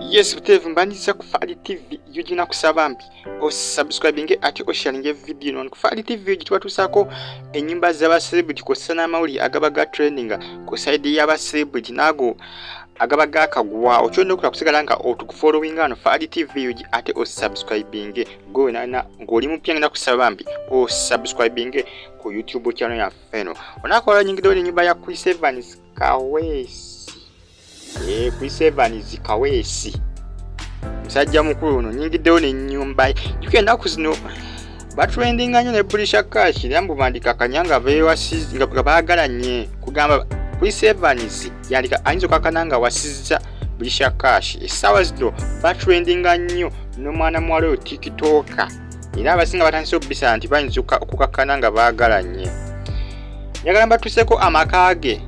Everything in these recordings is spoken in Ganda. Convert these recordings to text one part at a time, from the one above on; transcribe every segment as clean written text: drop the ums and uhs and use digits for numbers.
Yes, butevu mbandiza ku Fali TV yujina kusaba mbi osubscribinge ati osharinge video non ku Fali TV yujitwa tusako ennyumba z'aba celebrity kosana mauli agabaga trending ku side y'aba celebrity nago agabaga kagwa ochondo kula kusigala nga otukufollowinga no Fali TV yuji ati osubscribinge go na ngoli mupyanga na kusaba mbi osubscribinge ku YouTube channel ya Feno onakola nyingido nyumba ya Chris Evans Kawesi Chris Evans Kawesi musajja mukulu ono nyingiddewo n'ennyumba yugenda kuzino batrendinga nnyo ne Bulisha Cash lyambu bandika kanyanga beewasiza nga baagalanye kugamba Chris Evans yandika ayinza okakananga wasizza Bulisha Cash essaawa zino batrendinga nnyo n'omwana muwala oyo TikToker era abasinga batandise obisa nti bayinza okukakana nga baagalanye njagala mbatuuseko amaka ge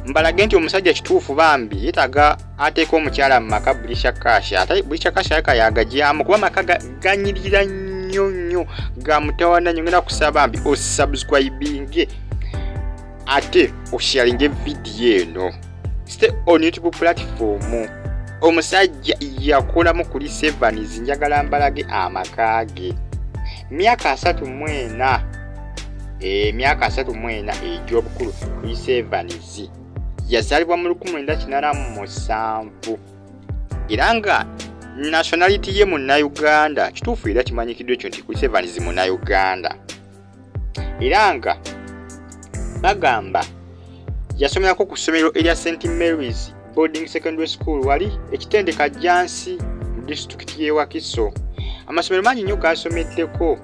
mbalage nti omusajja kituufu bambi yetaga ateeka omukyala mu maka Bulisha Cash ate Bulisha Cash yakayagajyamu kuba maka ganyirira nnyo ga mutawana nnyo ngenda kusaba mbi osubscribinge ate osharinge video eno stay on YouTube platform omusajja yakolamu kuli Evans njagala mbalage amaka ge myaka 34 myaka 34 egy'obukulu Chris Evans yazalibwa mu 1987 era nga nationality ye Munnayuganda kituufu era kimanyikiddwa ekyo nti Chris Evans Munnayuganda era nga bagamba yasomerako ku ssomero erya St. Mary's Boarding Secondary School wali ekitendeka Jansi mu disitulikiti y'e Wakiso amasomero mangi nnyo gasomeddeko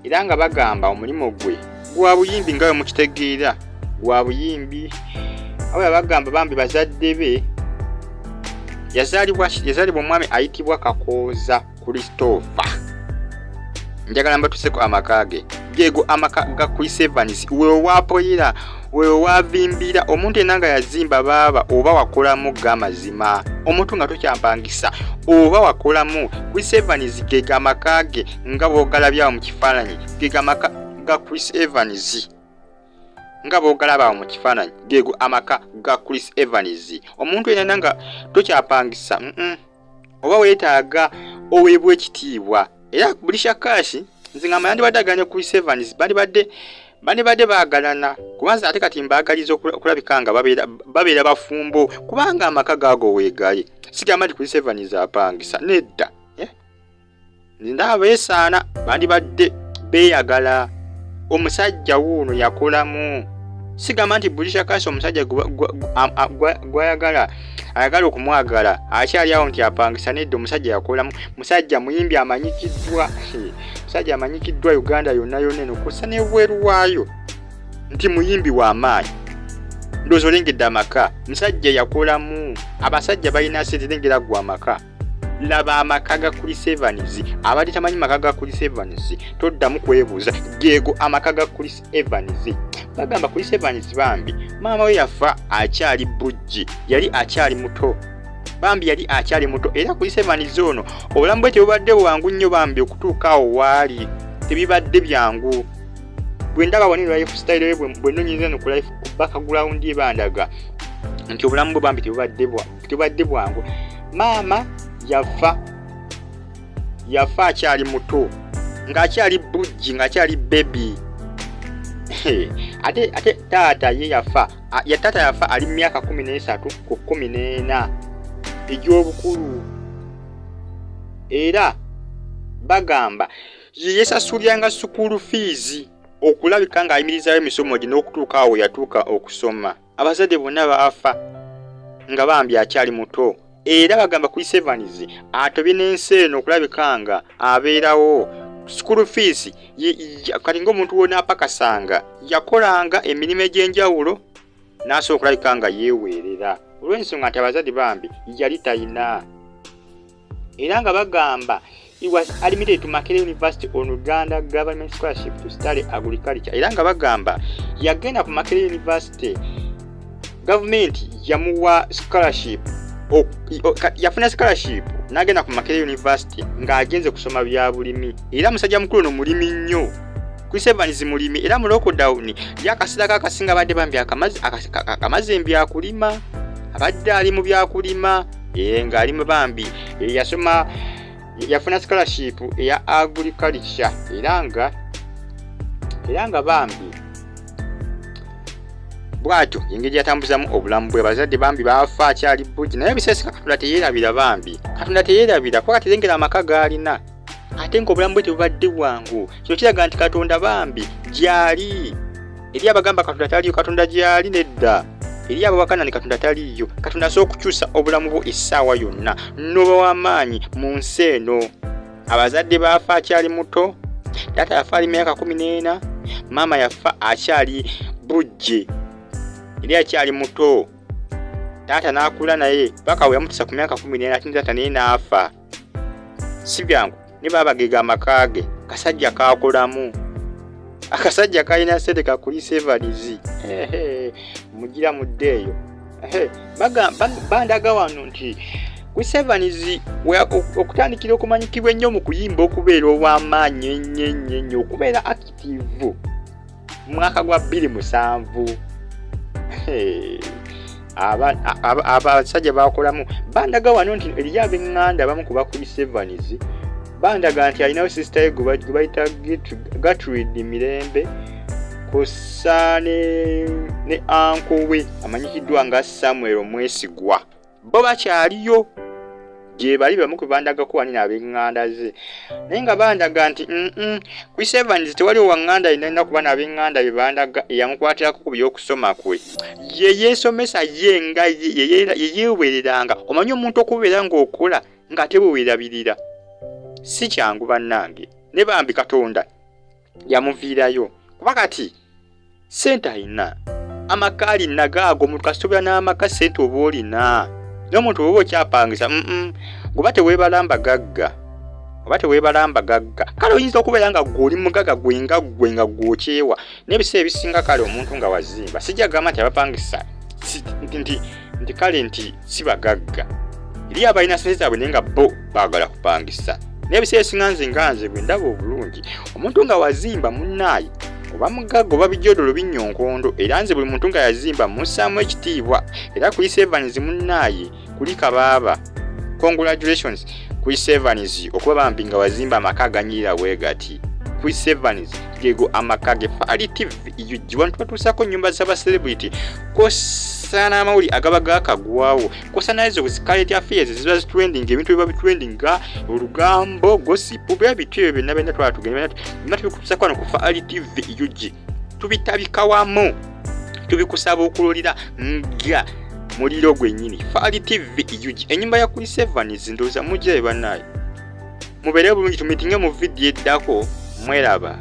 era nga bagamba omulimu gwe gwa buyimbi nga bwe mukitegeera gwa buyimbi abo bagamba bambi bazadde be yazalibwa omwami ayitibwa Kakooza Christopher njagala mbatuseko amaka ge gego amaka ga Chris Evans wewe wapoyira wewe wavimbira omuntu enanga yazimba baba oba wakolamu gamazima omuntu nga tokyampangisa oba wakolamu Chris Evans gega amaka ge nga bogalabya mu kifaananyi gega amaka ga Chris Evans nga bogalaba mu kifaananyi gego amaka ga Chris Evans omuntu enanga tokyampangisa oba weetaaga oweebwa ekitiibwa era Bulisha Cash nze ngamba yandibadaganya Chris Evans badde baagalana kubanza ate kati mbaagaliza okulabika nga babeera bafumbo kubanga amaka gaago weegaye sigamba nti Chris Evans apangisa nedda nze ndaba beesaana bandibadde beeyagala omusajja wuuno yakolamu sigamba nti Bulisha Cash omusajja gwayagala ayagala okumwagala akyali awo nti apangisa nedda omusajja yakolamu musajja muyimbi amanyikiddwa musajja amanyikiddwa Uganda yonna eno kusa n'ebweru waayo nti muyimbi w'amaanyi ndowooza olengedde amaka musajja yakolamu abasajja balina sente lengera gwa amaka laba amaka ga Chris Evans abadde tamanyi maka ga Chris Evans toddamu kwebuuza geego amaka ga Chris Evans bagamba Chris Evans bambi maama we yafa akyali bujji yali akyali muto bambi yali akyali muto era Chris Evans ono obulamu bwe tebubadde bwangu nnyo bambi okutuuka awo waali tebibadde byangu bwe ndaba wani lifestyle we bwe nonyinza no ku life ku background ebandaga nti obulamu bwe bambi tebubadde bwangu maama yafa akyali muto ng'akyali bujji ng'akyali baby ate taata ye yafa ali myaka 13 ku 14 egy'obukulu era bagamba yesasuliranga school fees okulabika ng'ayimirizaayo emisomo gye n'okutuuka awo yatuuka okusoma abazadde bonna baafa nga bambi akyali muto era bagamba Chris Evans atobye n'ensi eno okulabika nga abeerawo school fees kati ng'omuntu wona apakasanga yakolanga emirimu egy'enjawulo n'asobola okulabika nga yeeweerera olw'ensonga nti abazadde bambi yali talina era nga bagamba he was admitted to Makerere University on Uganda government scholarship to study agriculture era nga bagamba yagenda ku Makerere University government yamuwa scholarship yafuna scholarship n'agenda ku Makerere University ng'agenze kusoma bya bulimi era musajja mukulu no mulimi nnyo Chris Evans mulimi era mu lockdown yakasira kakasinga badde bambi akamazi mbya kulima abadde ali mu byakulima nga ali mu Bambi yasoma yafuna scholarship eya agriculture era nga Bambi bwatyo engeri yatambuzamu obulamu bwe. Bazadde Bambi baafa akyali bujji naye biseseka Katonda teyeerabira Bambi. Katonda teyeerabira kuba katerengera amaka gaalina ate ng'obulamu bwe tebubadde bwangu. Kino kiraga nti Katonda Bambi gyali. Eri abagamba Katonda taliyo, Katonda gyali nedda. Eri abo bakanani Katonda taliyo. Katonda asobola okukyusa obulamu bwo essaawa yonna n'oba w'amaanyi mu nsi eno. Abazadde baafa akyali muto, taata yafa ali myaka 14, maama yafa akyali bujje eri akyali muto. Taata n'akula naye paka we yamutisa ku myaka 14 ate taata naye n'afa. Si byangu ne baabagega amaka ge kasajja kaakolamu. Akasajja kalina ssente kakulisa evanizi. Mugira muddeeyo. Bandaga wano nti ku sevanizi okutandikira okumanyikibwa ennyo mu kuyimba okubeera ow'amaanyi ennyo okubeera active mu mwaka gwa 2007. Abasajja bakolamu. Bandaga wano nti eriyo ab'eŋŋanda abamu ku bakuli sevanizi bandaga nti alinawo sister ye gwe bayita Gertrude Mirembe kussa ne uncle we amanyikiddwa nga Samuel Omwesigwa. Bo bakyaliyo gye bali bamu ku bandaga ku wani n'ab'eŋŋanda ze. Naye nga bandaga nti ku sevanizi tewali owaŋŋanda alina kuba n'ab'eŋŋanda be bandaga eyamukwatirako ku by'okusoma kwe. Ye yeesomesa ye nga ye yeewereranga. Omanyi omuntu okubeera ng'okola ng'ate weerabirira si kyangu bannange. Ne Bambi Katonda yamuviirayo kuba kati ssente alina, amaka alina gaago. Omuntu kasitobera n'amaka ssente oba olina n'omuntu oba okyapangisa goba teweebalamba gagga. Kale oyinza okubeera nga gw'oli mugagga gwe nga gw'okyewa n'ebiseera ebisinga kale omuntu nga wazimba sijja gamba nti abapangisa nti kale nti si bagagga. Eri abalina ssente zaabwe naye nga bo baagala kupangisa. N'ebiseera ebisinga nze bwe ndaba obulungi omuntu nga wazimba munnaaye oba mugagga oba bijodolo binyonkondo era nze buli muntu nga yazimba mussaamu ekitiibwa. Era ku Sevanizi munnaaye kuli kabaaba. Congratulations ku Sevanizi okuba Bambi nga wazimba amaka ganyirira bwe gati. Ku Sevanizi gego amaka ge Fali TV yujiwa ntwatuusako nnyumba z'abacelebrity kosa n'amawuli agaba gaakagwawo kosa nazo current affairs ziba zitrending ebintu biba bitrending nga olugambo gossip bya bityo byonna byonna twatugenda tubikutusako wano ku Fali TV yuji tubitabikawamu tubikusaba okulolera nga muliro gwennyini. Fali TV yuji ennyumba ya kuli Sevanizi ndowooza mujja bannaye mubeere bulungi tumitinge mu vidiyo eddako. Mweraba.